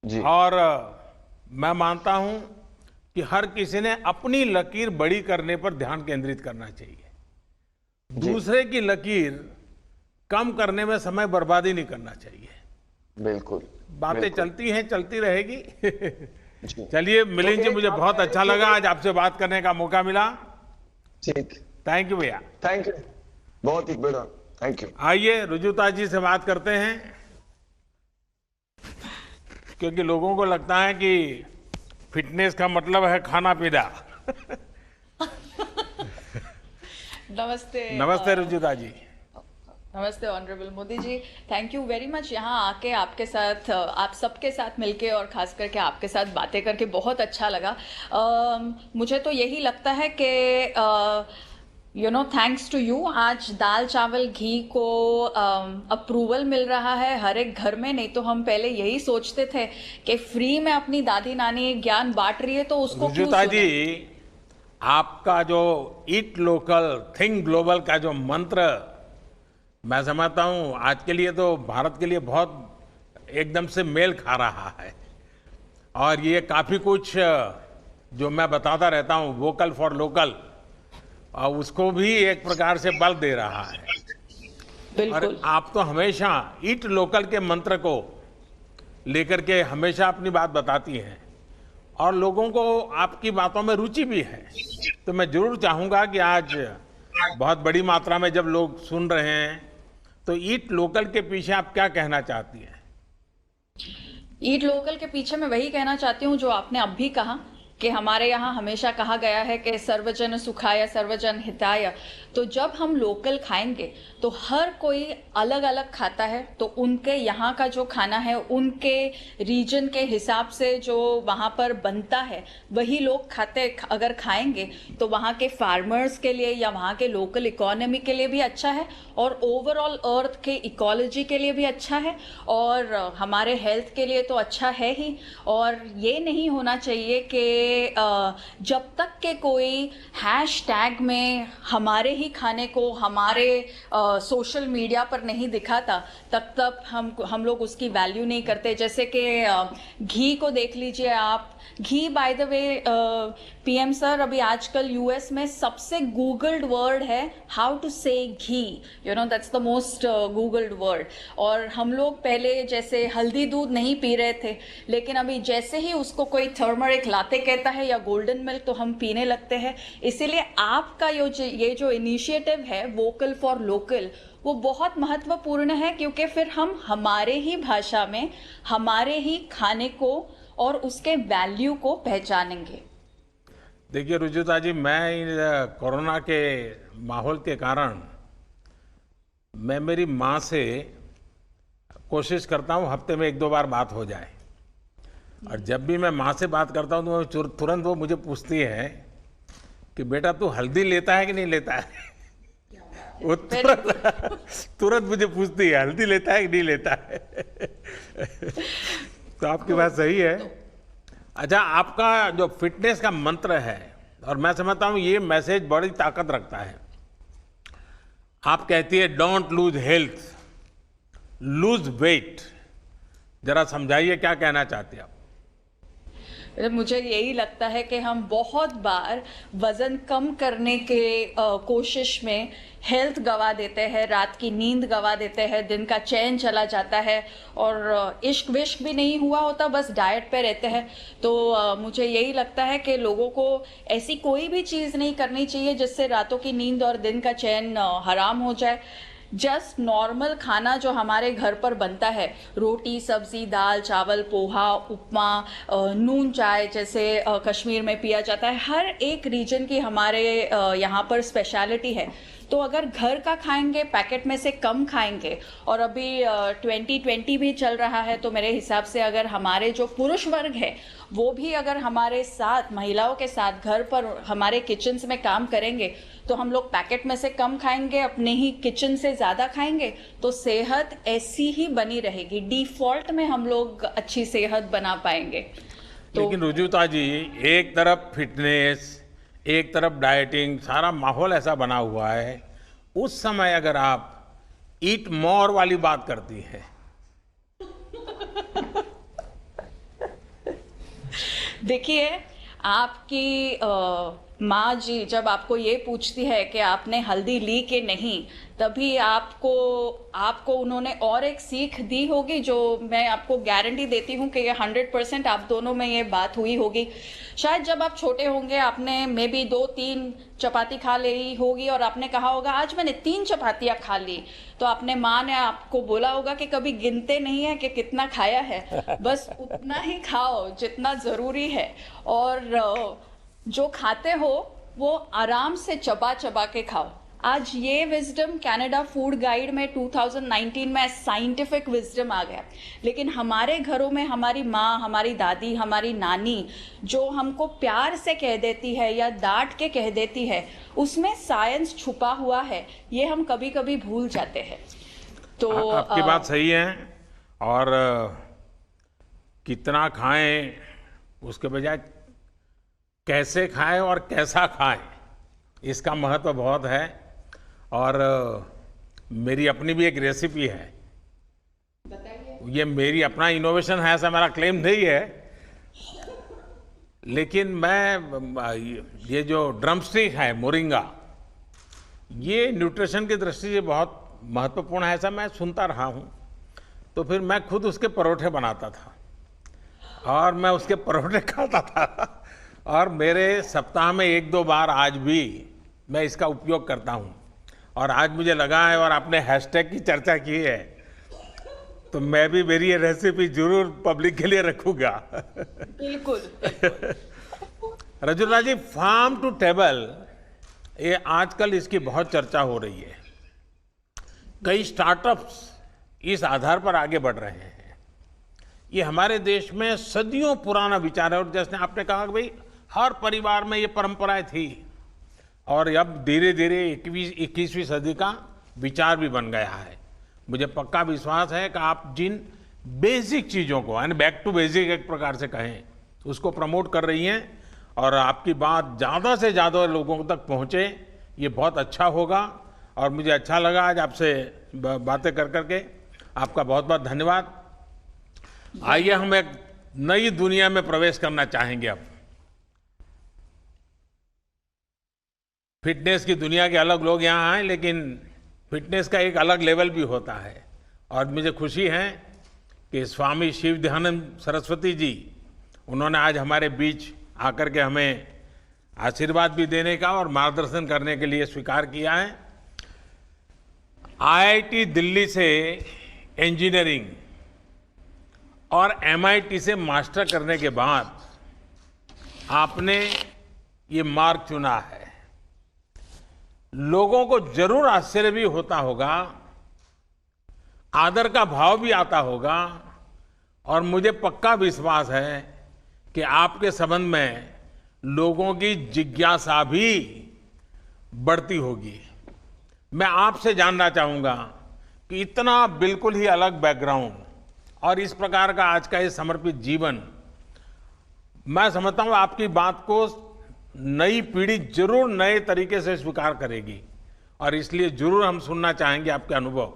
Speaker 5: जी
Speaker 2: और मैं मानता हूं कि हर किसी ने अपनी लकीर बड़ी करने पर ध्यान केंद्रित करना चाहिए, दूसरे की लकीर कम करने में समय बर्बादी नहीं करना चाहिए।
Speaker 5: बिल्कुल
Speaker 2: बातें
Speaker 5: बिल्कुल।
Speaker 2: चलती हैं, चलती रहेगी।
Speaker 5: जी।
Speaker 2: चलिए मिलिंद जी,
Speaker 5: एक
Speaker 2: मुझे बहुत
Speaker 5: आपका
Speaker 2: अच्छा
Speaker 5: एक-
Speaker 2: लगा आज आपसे बात करने का मौका मिला।
Speaker 5: ठीक,
Speaker 2: थैंक यू भैया।
Speaker 5: थैंक यू, बहुत ही बड़ा थैंक यू।
Speaker 2: आइए रुजुता जी से बात करते हैं, क्योंकि लोगों को लगता है कि फिटनेस का मतलब है खाना पीना।
Speaker 6: नमस्ते
Speaker 2: नमस्ते रुजुता जी।
Speaker 6: नमस्ते honourable Modi ji, thank you very much. यहाँ आके आपके साथ, आप सबके साथ मिलके और खास करके आपके साथ बातें करके बहुत अच्छा लगा। मुझे तो यही लगता है कि थैंक्स टू यू आज दाल चावल घी को अप्रूवल मिल रहा है हर एक घर में। नहीं तो हम पहले यही सोचते थे कि फ्री में अपनी दादी नानी ज्ञान बांट रही है तो उसको क्यों
Speaker 2: रुजुता
Speaker 6: सुने?
Speaker 2: जी, आपका जो ईट लोकल थिंक ग्लोबल का जो मंत्र, मैं समझता हूं आज के लिए तो भारत के लिए बहुत एकदम से मेल खा रहा है, और ये काफी कुछ जो मैं बताता रहता हूं, वोकल फॉर लोकल, और उसको भी एक प्रकार से बल दे रहा है। और
Speaker 6: बिल्कुल
Speaker 2: आप तो हमेशा ईट लोकल के मंत्र को लेकर के हमेशा अपनी बात बताती हैं, और लोगों को आपकी बातों में रुचि भी है। तो मैं जरूर चाहूंगा कि आज बहुत बड़ी मात्रा में जब लोग सुन रहे हैं, तो ईट लोकल के पीछे आप क्या कहना चाहती हैं?
Speaker 6: ईट लोकल के पीछे मैं वही कहना चाहती हूँ जो आपने अब भी कहा कि हमारे यहाँ हमेशा कहा गया है कि सर्वजन सुखाय सर्वजन हिताय। तो जब हम लोकल खाएंगे तो हर कोई अलग अलग खाता है, तो उनके यहाँ का जो खाना है उनके रीजन के हिसाब से जो वहाँ पर बनता है वही लोग खाते। अगर खाएंगे तो वहाँ के फार्मर्स के लिए या वहाँ के लोकल इकोनॉमी के लिए भी अच्छा है, और ओवरऑल अर्थ के इकोलॉजी के लिए भी अच्छा है, और हमारे हेल्थ के लिए तो अच्छा है ही। और ये नहीं होना चाहिए कि जब तक के कोई हैशटैग में हमारे ही खाने को हमारे सोशल मीडिया पर नहीं दिखाता तब तक हम लोग उसकी वैल्यू नहीं करते। जैसे कि घी को देख लीजिए आप। Ghee by the way PM sir, अभी आजकल यूएस में सबसे गूगल्ड वर्ड है how to say ghee, you know that's the most googled word. और हम लोग पहले जैसे हल्दी दूध नहीं पी रहे थे, लेकिन अभी जैसे ही उसको कोई टर्मरिक लाते कहता है या गोल्डन मिल्क तो हम पीने लगते हैं। इसीलिए आपका ये जो इनिशिएटिव है वोकल फॉर लोकल, वो बहुत महत्वपूर्ण है, क्योंकि फिर हम हमारे ही भाषा में हमारे ही खाने को और उसके वैल्यू को पहचानेंगे।
Speaker 2: देखिए रुजुता जी, मैं कोरोना के माहौल के कारण मैं मेरी माँ से कोशिश करता हूँ हफ्ते में 1-2 बार बात हो जाए। और जब भी मैं माँ से बात करता हूँ तो तुरंत वो मुझे पूछती है कि बेटा तू हल्दी लेता है कि नहीं लेता है। वो तुरंत मुझे पूछती है हल्दी लेता है कि नहीं लेता है। तो आपकी बात सही है। अच्छा, आपका जो फिटनेस का मंत्र है, और मैं समझता हूँ ये मैसेज बड़ी ताकत रखता है। आप कहती है don't lose health, lose weight. जरा समझाइए क्या कहना चाहते हैं आप।
Speaker 6: मुझे यही लगता है कि हम बहुत बार वज़न कम करने के कोशिश में हेल्थ गवा देते हैं, रात की नींद गवा देते हैं, दिन का चैन चला जाता है, और इश्क विश्क भी नहीं हुआ होता, बस डाइट पे रहते हैं। तो मुझे यही लगता है कि लोगों को ऐसी कोई भी चीज़ नहीं करनी चाहिए जिससे रातों की नींद और दिन का चैन हराम हो जाए। जस्ट नॉर्मल खाना जो हमारे घर पर बनता है, रोटी सब्जी दाल चावल पोहा उपमा नून चाय जैसे कश्मीर में पिया जाता है, हर एक रीजन की हमारे यहाँ पर स्पेशलिटी है। तो अगर घर का खाएंगे, पैकेट में से कम खाएंगे, और अभी 2020 भी चल रहा है, तो मेरे हिसाब से अगर हमारे जो पुरुष वर्ग है वो भी अगर हमारे साथ महिलाओं के साथ घर पर हमारे किचन्स में काम करेंगे, तो हम लोग पैकेट में से कम खाएंगे, अपने ही किचन से ज़्यादा खाएंगे, तो सेहत ऐसी ही बनी रहेगी। डिफ़ॉल्ट में हम लोग अच्छी सेहत बना पाएंगे। तो
Speaker 2: लेकिन रुजुता जी, एक तरफ फिटनेस, एक तरफ डाइटिंग, सारा माहौल ऐसा बना हुआ है, उस समय अगर आप ईट मोर वाली बात करती है।
Speaker 6: देखिए, आपकी माँ जी जब आपको ये पूछती है कि आपने हल्दी ली कि नहीं, तभी आपको उन्होंने और एक सीख दी होगी, जो मैं आपको गारंटी देती हूँ कि ये 100% आप दोनों में ये बात हुई होगी। शायद जब आप छोटे होंगे आपने मे बी 2-3 चपाती खा ली होगी, और आपने कहा होगा आज मैंने 3 चपातियाँ खा ली, तो आपने माँ ने आपको बोला होगा कि कभी गिनते नहीं है कि कितना खाया है, बस उतना ही खाओ जितना ज़रूरी है, और जो खाते हो वो आराम से चबा चबा के खाओ। आज ये विजडम कनाडा फूड गाइड में 2019 में साइंटिफिक विजडम आ गया, लेकिन हमारे घरों में हमारी माँ, हमारी दादी, हमारी नानी जो हमको प्यार से कह देती है या डांट के कह देती है, उसमें साइंस छुपा हुआ है, ये हम कभी कभी भूल जाते हैं। तो
Speaker 2: आपकी बात सही है, और कितना खाएं उसके बजाय कैसे खाएं और कैसा खाएं, इसका महत्व बहुत है। और मेरी अपनी भी एक रेसिपी है। ये मेरी अपना इनोवेशन है, ऐसा मेरा क्लेम नहीं है, लेकिन मैं ये जो ड्रमस्टिक है मोरिंगा, ये न्यूट्रिशन की दृष्टि से बहुत महत्वपूर्ण है, ऐसा मैं सुनता रहा हूँ। तो फिर मैं खुद उसके परोठे बनाता था और मैं उसके परोठे खाता था, और मेरे सप्ताह में 1-2 बार आज भी मैं इसका उपयोग करता हूँ। और आज मुझे लगा है, और आपने हैशटैग की चर्चा की है, तो मैं भी मेरी ये रेसिपी जरूर पब्लिक के लिए रखूँगा।
Speaker 6: बिल्कुल।
Speaker 2: रजुला जी, फार्म टू टेबल, ये आजकल इसकी बहुत चर्चा हो रही है। कई स्टार्टअप्स इस आधार पर आगे बढ़ रहे हैं। ये हमारे देश में सदियों पुराना विचार है, और जैसे आपने कहा कि भाई हर परिवार में ये परंपराएं थी, और अब धीरे धीरे 21वीं सदी का विचार भी बन गया है। मुझे पक्का विश्वास है कि आप जिन बेसिक चीज़ों को, यानी बैक टू बेसिक एक प्रकार से कहें, उसको प्रमोट कर रही हैं, और आपकी बात ज़्यादा से ज़्यादा लोगों तक पहुँचे, ये बहुत अच्छा होगा। और मुझे अच्छा लगा आज आपसे बातें कर करके। आपका बहुत बहुत धन्यवाद। आइए हम एक नई दुनिया में प्रवेश करना चाहेंगे। अब फिटनेस की दुनिया के अलग लोग यहाँ आए, लेकिन फिटनेस का एक अलग लेवल भी होता है। और मुझे खुशी है कि स्वामी शिव दयानंद सरस्वती जी, उन्होंने आज हमारे बीच आकर के हमें आशीर्वाद भी देने का और मार्गदर्शन करने के लिए स्वीकार किया है। IIT दिल्ली से इंजीनियरिंग और MIT से मास्टर करने के बाद आपने ये मार्ग चुना है। लोगों को जरूर आश्चर्य भी होता होगा, आदर का भाव भी आता होगा, और मुझे पक्का विश्वास है कि आपके संबंध में लोगों की जिज्ञासा भी बढ़ती होगी। मैं आपसे जानना चाहूंगा कि इतना बिल्कुल ही अलग बैकग्राउंड और इस प्रकार का आज का ये समर्पित जीवन, मैं समझता हूं आपकी बात को नई पीढ़ी जरूर नए तरीके से स्वीकार करेगी, और इसलिए जरूर हम सुनना चाहेंगे आपके अनुभव।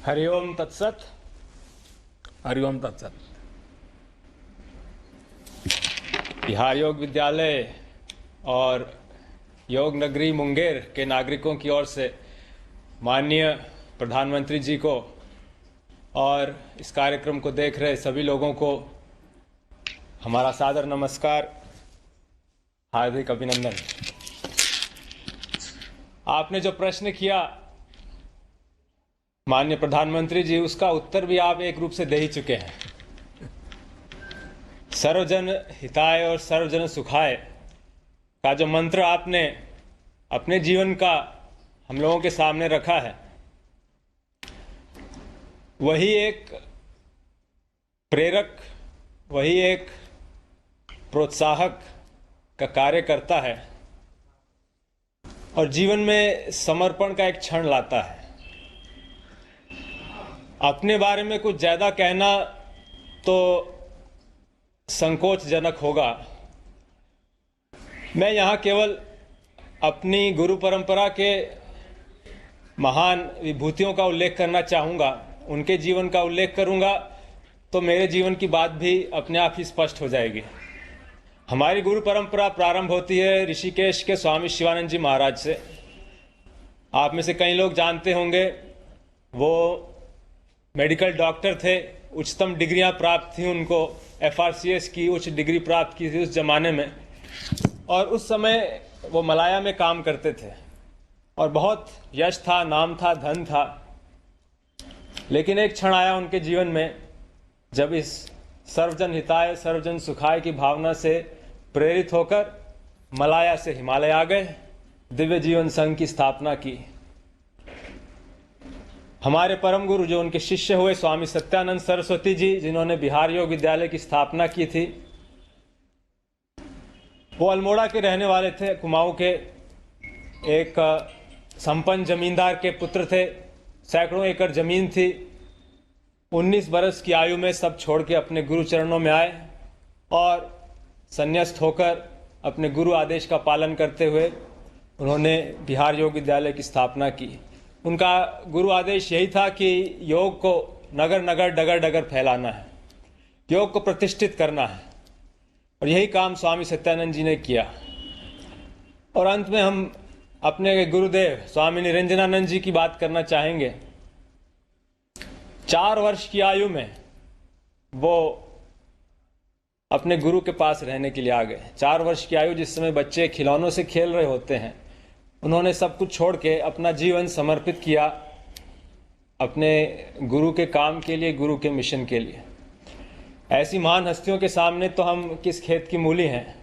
Speaker 7: हरिओम तत्सत।
Speaker 2: हरिओम तत्सत।
Speaker 7: बिहार योग विद्यालय और योग नगरी मुंगेर के नागरिकों की ओर से माननीय प्रधानमंत्री जी को और इस कार्यक्रम को देख रहे सभी लोगों को हमारा सादर नमस्कार, हार्दिक अभिनंदन। आपने जो प्रश्न किया माननीय प्रधानमंत्री जी, उसका उत्तर भी आप एक रूप से दे ही चुके हैं। सर्वजन हिताय और सर्वजन सुखाय का जो मंत्र आपने अपने जीवन का हम लोगों के सामने रखा है, वही एक प्रेरक, वही एक प्रोत्साहक का कार्य करता है और जीवन में समर्पण का एक क्षण लाता है। अपने बारे में कुछ ज़्यादा कहना तो संकोचजनक होगा। मैं यहाँ केवल अपनी गुरु परंपरा के महान विभूतियों का उल्लेख करना चाहूँगा। उनके जीवन का उल्लेख करूँगा तो मेरे जीवन की बात भी अपने आप ही स्पष्ट हो जाएगी। हमारी गुरु परंपरा प्रारंभ होती है ऋषिकेश के स्वामी शिवानंद जी महाराज से। आप में से कई लोग जानते होंगे, वो मेडिकल डॉक्टर थे, उच्चतम डिग्रियां प्राप्त थी उनको, FRCS की उच्च डिग्री प्राप्त की थी उस जमाने में, और उस समय वो मलाया में काम करते थे और बहुत यश था, नाम था, धन था। लेकिन एक क्षण आया उनके जीवन में जब इस सर्वजन हिताय सर्वजन सुखाय की भावना से प्रेरित होकर मलाया से हिमालय आ गए, दिव्य जीवन संघ की स्थापना की। हमारे परम गुरु जो उनके शिष्य हुए स्वामी सत्यानंद सरस्वती जी, जिन्होंने बिहार योग विद्यालय की स्थापना की थी, वो अल्मोड़ा के रहने वाले थे, कुमाऊं के एक संपन्न जमींदार के पुत्र थे। सैकड़ों एकड़ जमीन थी। 19 बरस की आयु में सब छोड़ के अपने गुरु चरणों में आए और संन्यास्त होकर अपने गुरु आदेश का पालन करते हुए उन्होंने बिहार योग विद्यालय की स्थापना की। उनका गुरु आदेश यही था कि योग को नगर नगर डगर डगर फैलाना है, योग को प्रतिष्ठित करना है, और यही काम स्वामी सत्यानंद जी ने किया। और अंत में हम अपने गुरुदेव स्वामी निरंजनानंद जी की बात करना चाहेंगे। 4 वर्ष की आयु में वो अपने गुरु के पास रहने के लिए आ गए। 4 वर्ष की आयु, जिस समय बच्चे खिलौनों से खेल रहे होते हैं, उन्होंने सब कुछ छोड़ के अपना जीवन समर्पित किया अपने गुरु के काम के लिए, गुरु के मिशन के लिए। ऐसी महान हस्तियों के सामने तो हम किस खेत की मूली हैं।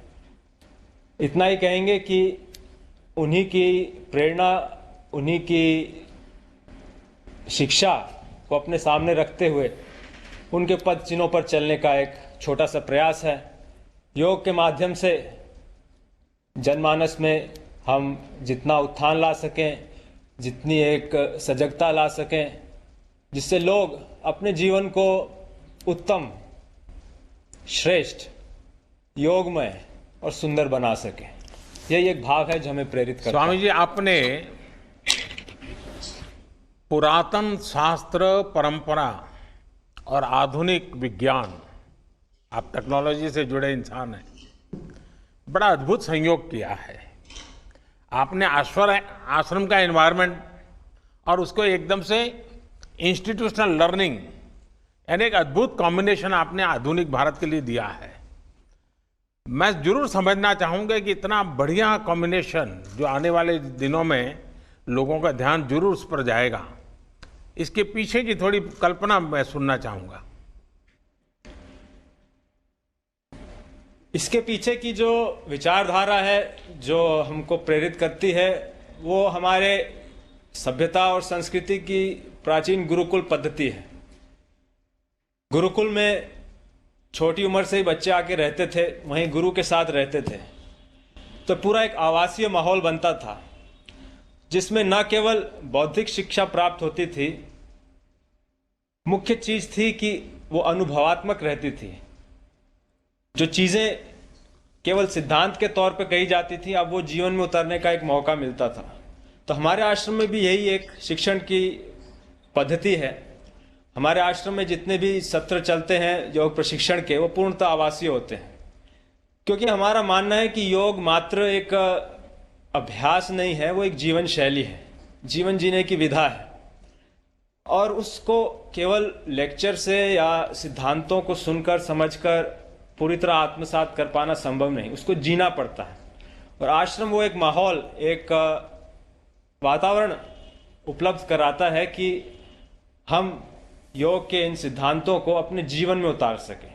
Speaker 7: इतना ही कहेंगे कि उन्हीं की प्रेरणा, उन्हीं की शिक्षा को अपने सामने रखते हुए उनके पद चिन्हों पर चलने का एक छोटा सा प्रयास है। योग के माध्यम से जनमानस में हम जितना उत्थान ला सकें, जितनी एक सजगता ला सकें, जिससे लोग अपने जीवन को उत्तम, श्रेष्ठ, योगमय और सुंदर बना सकें, यही एक भाव है जो हमें प्रेरित करता है।
Speaker 2: स्वामी जी, आपने पुरातन शास्त्र परंपरा और आधुनिक विज्ञान, आप टेक्नोलॉजी से जुड़े इंसान हैं, बड़ा अद्भुत संयोग किया है। आपने आश्रम का एनवायरनमेंट और उसको एकदम से इंस्टीट्यूशनल लर्निंग, यानी एक अद्भुत कॉम्बिनेशन आपने आधुनिक भारत के लिए दिया है। मैं जरूर समझना चाहूँगा कि इतना बढ़िया कॉम्बिनेशन जो आने वाले दिनों में लोगों का ध्यान जरूर उस पर जाएगा, इसके पीछे की थोड़ी कल्पना मैं सुनना चाहूँगा।
Speaker 7: इसके पीछे की जो विचारधारा है, जो हमको प्रेरित करती है, वो हमारे सभ्यता और संस्कृति की प्राचीन गुरुकुल पद्धति है। गुरुकुल में छोटी उम्र से ही बच्चे आके रहते थे, वहीं गुरु के साथ रहते थे, तो पूरा एक आवासीय माहौल बनता था जिसमें न केवल बौद्धिक शिक्षा प्राप्त होती थी, मुख्य चीज थी कि वो अनुभवात्मक रहती थी। जो चीज़ें केवल सिद्धांत के तौर पर कही जाती थी, अब वो जीवन में उतरने का एक मौका मिलता था। तो हमारे आश्रम में भी यही एक शिक्षण की पद्धति है। हमारे आश्रम में जितने भी सत्र चलते हैं योग प्रशिक्षण के, वो पूर्णतः आवासीय होते हैं, क्योंकि हमारा मानना है कि योग मात्र एक अभ्यास नहीं है, वो एक जीवन शैली है, जीवन जीने की विधा है। और उसको केवल लेक्चर से या सिद्धांतों को सुनकर समझकर पूरी तरह आत्मसात कर पाना संभव नहीं, उसको जीना पड़ता है। और आश्रम वो एक माहौल, एक वातावरण उपलब्ध कराता है कि हम योग के इन सिद्धांतों को अपने जीवन में उतार सकें।